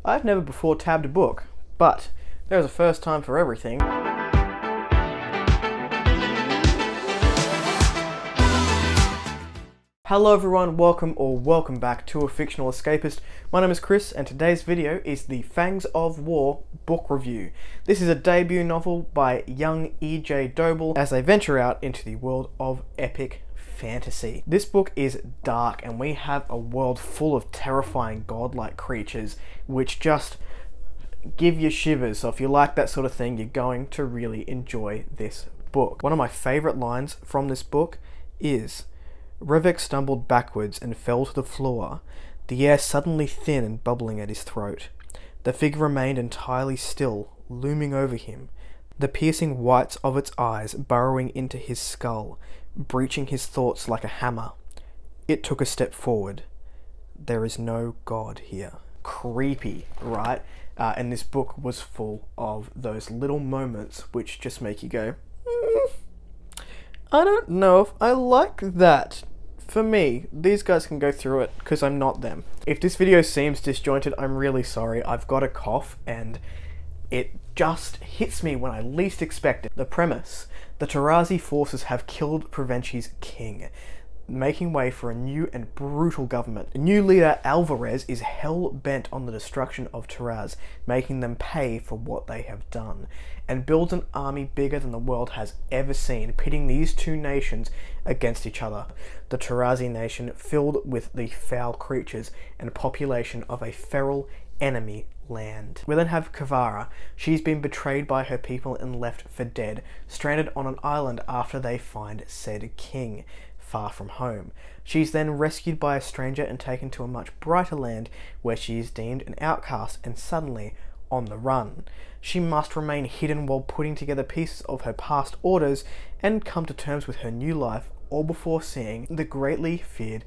I've never before tabbed a book, but there's a first time for everything. Hello everyone, welcome back to A Fictional Escapist. My name is Chris and today's video is the Fangs of War book review. This is a debut novel by young E.J. Doble as they venture out into the world of epic fantasy. This book is dark and we have a world full of terrifying godlike creatures which just give you shivers. So if you like that sort of thing, you're going to really enjoy this book. One of my favourite lines from this book is, "Revek stumbled backwards and fell to the floor, the air suddenly thin and bubbling at his throat. The figure remained entirely still, looming over him, the piercing whites of its eyes burrowing into his skull, breaching his thoughts like a hammer. It took a step forward. There is no God here." Creepy, right? And this book was full of those little moments which just make you go, I don't know if I like that. For me, these guys can go through it because I'm not them. If this video seems disjointed, I'm really sorry. I've got a cough and it just hits me when I least expect it. The premise: the Tarazi forces have killed Provenci's king, making way for a new and brutal government. The new leader, Alvarez, is hell-bent on the destruction of Taraz, making them pay for what they have done, and builds an army bigger than the world has ever seen, pitting these two nations against each other. The Tarazi nation filled with the foul creatures and population of a feral enemy land. We then have Kavara. She's been betrayed by her people and left for dead, stranded on an island after they find said king, far from home. She's then rescued by a stranger and taken to a much brighter land where she is deemed an outcast and suddenly on the run. She must remain hidden while putting together pieces of her past orders and come to terms with her new life, all before seeing the greatly feared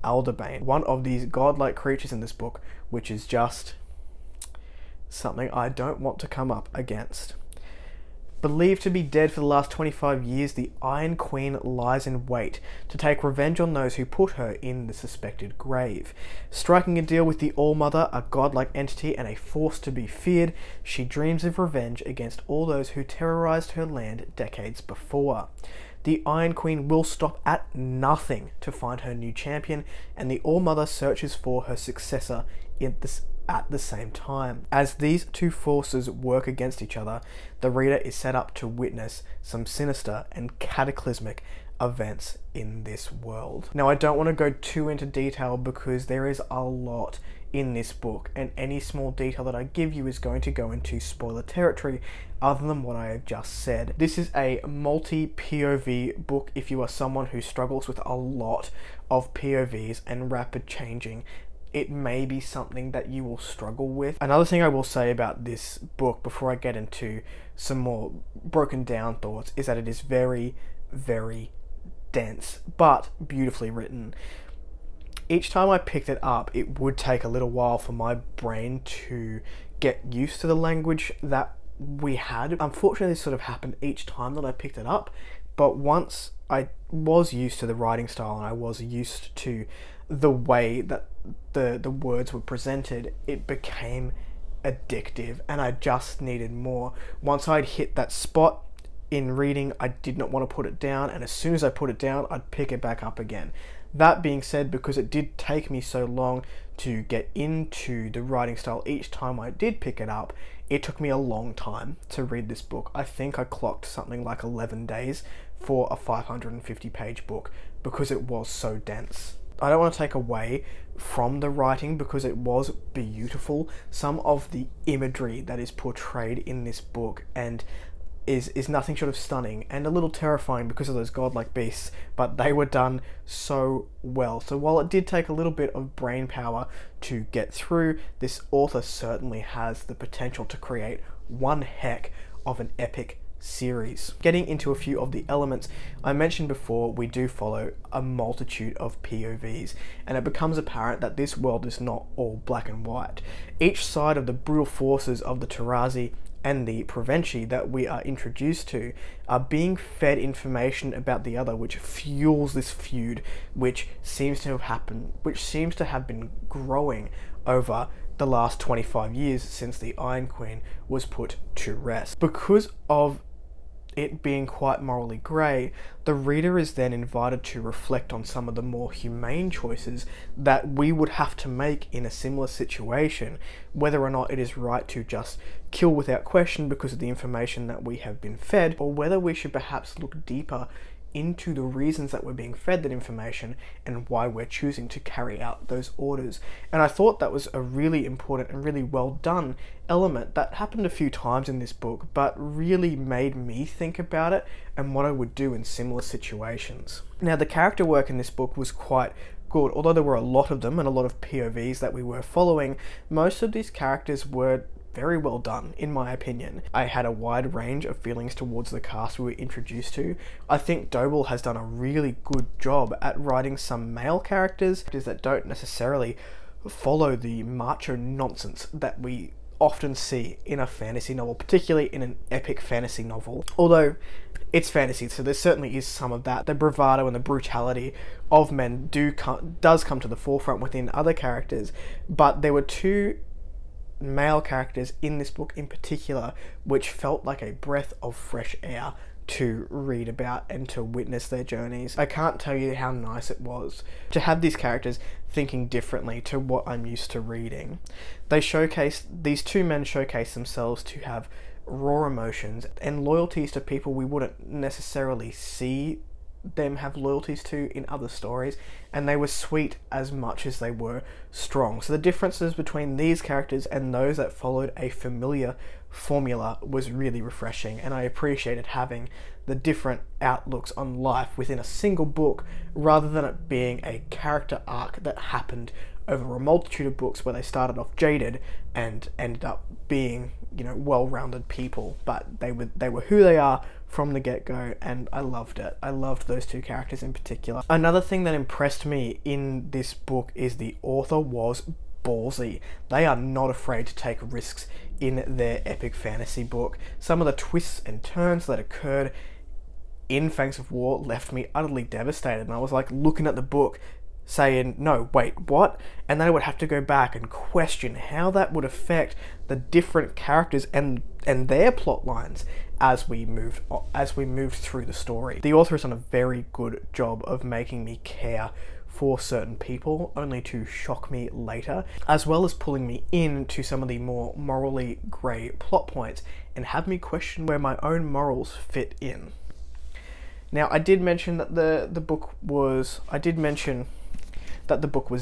Alderbane, one of these godlike creatures in this book, which is just something I don't want to come up against. Believed to be dead for the last 25 years, the Iron Queen lies in wait to take revenge on those who put her in the suspected grave. Striking a deal with the All-Mother, a godlike entity and a force to be feared, she dreams of revenge against all those who terrorized her land decades before. The Iron Queen will stop at nothing to find her new champion, and the All-Mother searches for her successor at the same time. As these two forces work against each other, the reader is set up to witness some sinister and cataclysmic events in this world. Now, I don't want to go too into detail because there is a lot in this book, and any small detail that I give you is going to go into spoiler territory other than what I have just said. This is a multi-POV book if you are someone who struggles with a lot of POVs and rapid changing. It may be something that you will struggle with. Another thing I will say about this book before I get into some more broken down thoughts is that it is very, very dense, but beautifully written. Each time I picked it up, it would take a little while for my brain to get used to the language that we had. Unfortunately, this sort of happened each time that I picked it up, but once I was used to the writing style and I was used to the way that the words were presented, it became addictive and I just needed more. Once I'd hit that spot in reading, I did not want to put it down, and as soon as I put it down, I'd pick it back up again. That being said, because it did take me so long to get into the writing style each time I did pick it up, it took me a long time to read this book. I think I clocked something like 11 days for a 550 page book because it was so dense. I don't want to take away from the writing because it was beautiful. Some of the imagery that is portrayed in this book and is nothing short of stunning and a little terrifying because of those godlike beasts, but they were done so well. So while it did take a little bit of brain power to get through, this author certainly has the potential to create one heck of an epic series. Getting into a few of the elements, I mentioned before, we do follow a multitude of POVs, and it becomes apparent that this world is not all black and white. Each side of the brutal forces of the Tarazi and the Provenci that we are introduced to are being fed information about the other, which fuels this feud, which seems to have been growing over the last 25 years since the Iron Queen was put to rest. Because of it being quite morally grey, the reader is then invited to reflect on some of the more humane choices that we would have to make in a similar situation, whether or not it is right to just kill without question because of the information that we have been fed, or whether we should perhaps look deeper into the reasons that we're being fed that information and why we're choosing to carry out those orders. And I thought that was a really important and really well done element that happened a few times in this book, but really made me think about it and what I would do in similar situations. Now, the character work in this book was quite good. Although there were a lot of them and a lot of POVs that we were following, most of these characters were very well done, in my opinion. I had a wide range of feelings towards the cast we were introduced to. I think Doble has done a really good job at writing some male characters that don't necessarily follow the macho nonsense that we often see in a fantasy novel, particularly in an epic fantasy novel. Although it's fantasy, so there certainly is some of that. The bravado and the brutality of men does come to the forefront within other characters, but there were two male characters in this book in particular which felt like a breath of fresh air to read about and to witness their journeys. I can't tell you how nice it was to have these characters thinking differently to what I'm used to reading. These two men showcase themselves to have raw emotions and loyalties to people we wouldn't necessarily see them have loyalties to in other stories, and they were sweet as much as they were strong. So the differences between these characters and those that followed a familiar formula was really refreshing, and I appreciated having the different outlooks on life within a single book rather than it being a character arc that happened over a multitude of books where they started off jaded and ended up being, you know, well-rounded people. But they were who they are from the get-go, and I loved it. I loved those two characters in particular. Another thing that impressed me in this book is the author was ballsy. They are not afraid to take risks in their epic fantasy book. Some of the twists and turns that occurred in Fangs of War left me utterly devastated, and I was like looking at the book saying, no, wait, what? And then I would have to go back and question how that would affect the different characters and their plot lines as we moved through the story. The author has done a very good job of making me care for certain people, only to shock me later, as well as pulling me into some of the more morally grey plot points and have me question where my own morals fit in. Now, I did mention that the book was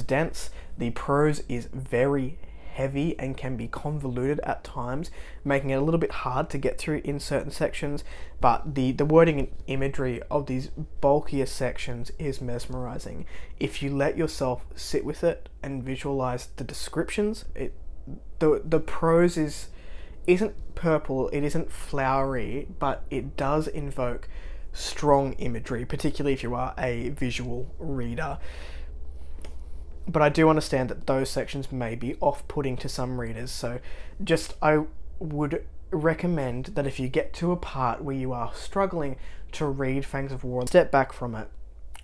dense. The prose is very heavy and can be convoluted at times, making it a little bit hard to get through in certain sections, but the wording and imagery of these bulkier sections is mesmerizing. If you let yourself sit with it and visualize the descriptions, the prose isn't purple, it isn't flowery, but it does invoke strong imagery, particularly if you are a visual reader. But I do understand that those sections may be off-putting to some readers, so I would recommend that if you get to a part where you are struggling to read Fangs of War, step back from it,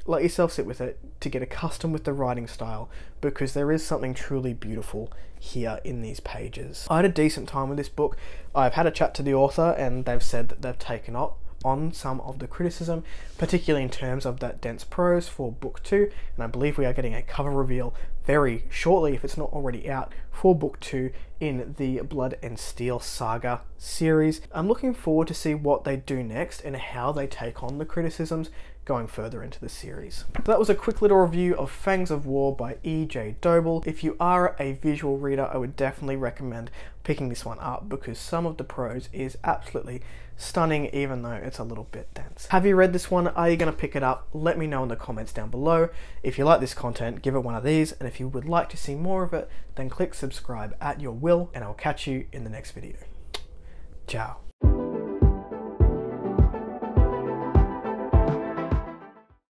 let yourself sit with it to get accustomed with the writing style, because there is something truly beautiful here in these pages. I had a decent time with this book. I've had a chat to the author and they've said that they've taken on some of the criticism, particularly in terms of that dense prose for book 2, and I believe we are getting a cover reveal very shortly, if it's not already out, for book 2 in the Blood and Steel saga series. I'm looking forward to see what they do next and how they take on the criticisms going further into the series. So that was a quick little review of Fangs of War by E.J. Doble. If you are a visual reader, I would definitely recommend picking this one up because some of the prose is absolutely stunning, even though it's a little bit dense. Have you read this one? Are you going to pick it up? Let me know in the comments down below. If you like this content, give it one of these, and if you would like to see more of it, then click subscribe at your will, and I'll catch you in the next video. Ciao.